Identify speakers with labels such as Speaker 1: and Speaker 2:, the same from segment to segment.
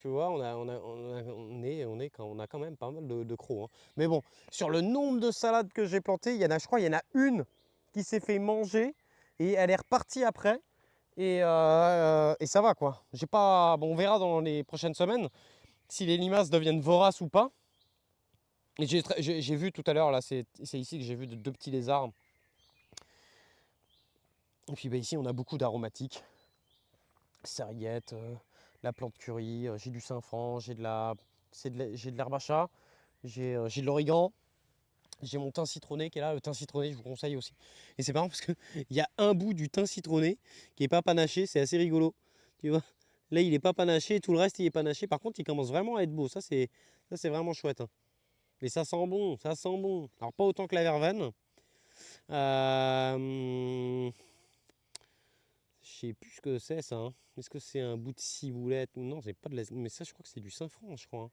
Speaker 1: Tu vois, on a quand même pas mal de crocs, hein. Mais bon, sur le nombre de salades que j'ai plantées, je crois, il y en a une qui s'est fait manger et elle est repartie après. Et ça va quoi. J'ai pas. Bon, on verra dans les prochaines semaines si les limaces deviennent voraces ou pas. Et j'ai vu tout à l'heure, là, c'est ici que j'ai vu deux petits lézards. Et puis bah, ici, on a beaucoup d'aromatiques. Sarriette, la plante curry, j'ai du sainfoin, j'ai de l'herbe à chat, j'ai de l'origan, j'ai mon thym citronné qui est là. Le thym citronné, je vous conseille aussi. Et c'est marrant parce qu'il y a un bout du thym citronné qui est pas panaché, c'est assez rigolo. Tu vois, là, il est pas panaché, tout le reste, il est panaché. Par contre, il commence vraiment à être beau. Ça, c'est vraiment chouette, hein. Et ça sent bon, ça sent bon. Alors, pas autant que la verveine. Je sais plus ce que c'est ça, hein. Est-ce que c'est un bout de ciboulette ou non? C'est pas de la. Mais ça, je crois que c'est du sainfoin, je crois, hein.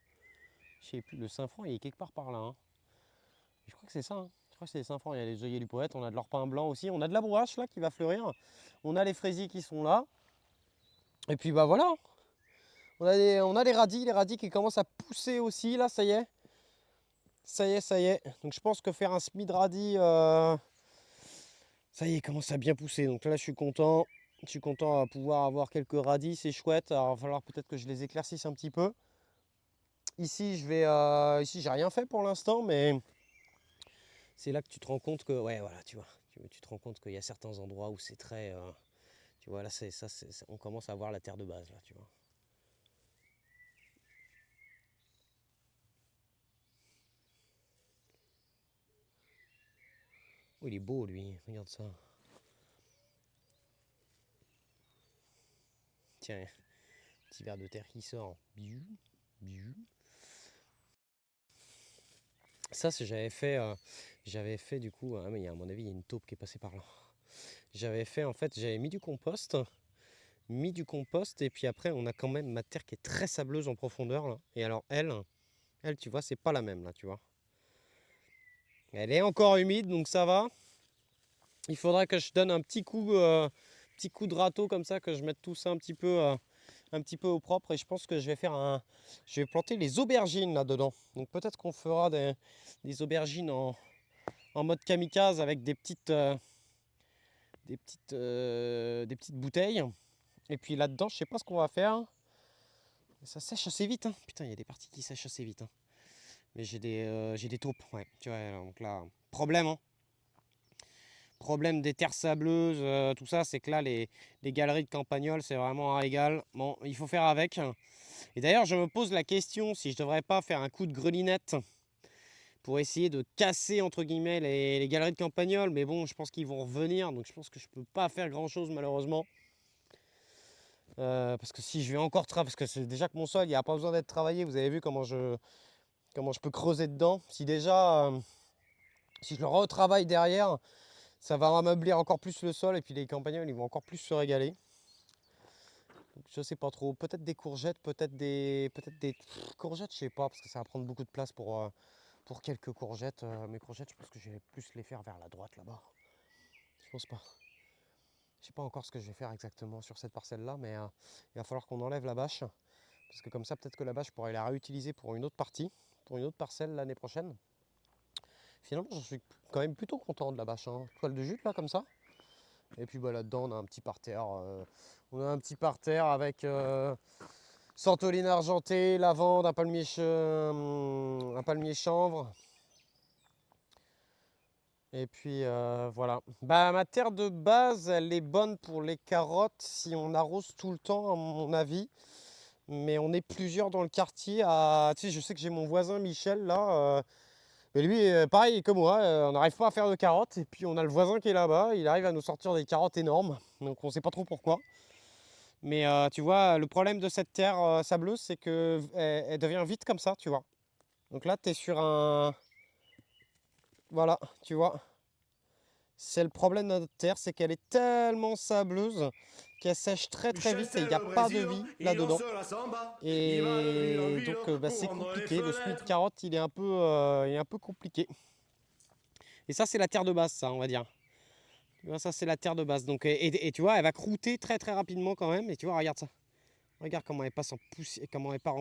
Speaker 1: Je sais plus. Le sainfoin, il est quelque part par là, hein. Je crois que c'est ça, hein. Je crois que c'est les sainfoin. Il y a les œillets du poète, on a de l'orpin blanc aussi. On a de la bourrache là qui va fleurir. On a les fraisiers qui sont là. Et puis bah voilà. On a les radis qui commencent à pousser aussi. Là, ça y est. Ça y est, ça y est. Donc je pense que faire un smid radis, ça y est, il commence à bien pousser. Donc là, je suis content. Je suis content à pouvoir avoir quelques radis, c'est chouette. Alors, il va falloir peut-être que je les éclaircisse un petit peu. Ici, j'ai rien fait pour l'instant, mais c'est là que tu te rends compte que, ouais, voilà, tu vois, tu te rends compte qu'il y a certains endroits où c'est très, tu vois, là, on commence à voir la terre de base, là, tu vois. Oh, il est beau, lui, regarde ça. Tiens, petit ver de terre qui sort. Bijou, bijou. Ça, j'avais fait du coup, ah, mais à mon avis, il y a une taupe qui est passée par là. J'avais fait, en fait, j'avais mis du compost, et puis après, on a quand même ma terre qui est très sableuse en profondeur, là. Et alors, elle, tu vois, c'est pas la même, là, tu vois. Elle est encore humide, donc ça va. Il faudra que je donne un petit coup de râteau comme ça, que je mette tout ça un petit peu au propre. Et je pense que je vais planter les aubergines là-dedans. Donc peut-être qu'on fera des aubergines en mode kamikaze avec des petites bouteilles. Et puis là-dedans, je sais pas ce qu'on va faire. Ça sèche assez vite, hein. Putain, il y a des parties qui sèchent assez vite, hein. Mais j'ai des taupes, ouais. Tu vois, donc là, problème, hein. Problème des terres sableuses, tout ça, c'est que là, les galeries de Campagnol, c'est vraiment un régal. Bon, il faut faire avec. Et d'ailleurs, je me pose la question si je devrais pas faire un coup de grelinette pour essayer de casser, entre guillemets, les galeries de Campagnol. Mais bon, je pense qu'ils vont revenir, donc je pense que je peux pas faire grand-chose, malheureusement. Parce que si je vais encore travailler, parce que c'est déjà que mon sol, il n'y a pas besoin d'être travaillé. Vous avez vu comment je peux creuser dedans. Si je le retravaille derrière, ça va ameublir encore plus le sol et puis les campagnols ils vont encore plus se régaler. Donc, je sais pas trop. Peut-être des courgettes, courgettes, je sais pas, parce que ça va prendre beaucoup de place pour quelques courgettes. Mes courgettes, je pense que je vais plus les faire vers la droite là-bas. Je pense pas. Je sais pas encore ce que je vais faire exactement sur cette parcelle-là, mais il va falloir qu'on enlève la bâche. Parce que comme ça, peut-être que la bâche, je pourrais la réutiliser pour une autre partie, pour une autre parcelle l'année prochaine. Finalement, je suis quand même plutôt content de la bâche, hein. Toile de jute là, comme ça. Et puis bah, là-dedans, on a un petit parterre. On a un petit parterre avec santoline argentée, lavande, un palmier chanvre. Et puis voilà. Bah, ma terre de base, elle est bonne pour les carottes si on arrose tout le temps, à mon avis. Mais on est plusieurs dans le quartier à. Tu sais, je sais que j'ai mon voisin Michel là. Mais lui, pareil que moi, on n'arrive pas à faire de carottes. Et puis on a le voisin qui est là-bas, il arrive à nous sortir des carottes énormes. Donc on sait pas trop pourquoi. Mais tu vois, le problème de cette terre sableuse, c'est que elle devient vite comme ça, tu vois. Donc là, tu es sur un. Voilà, tu vois. C'est le problème de notre terre, c'est qu'elle est tellement sableuse qu'elle sèche très très vite et il n'y a pas de vie là-dedans. Et donc bah, c'est compliqué. Le semis de carotte, il est un peu compliqué. Et ça, c'est la terre de base, ça, on va dire. Tu vois, ça, c'est la terre de base. Donc, et tu vois, elle va croûter très très rapidement quand même. Et tu vois, regarde ça. Regarde comment elle passe en poussière, comment elle part en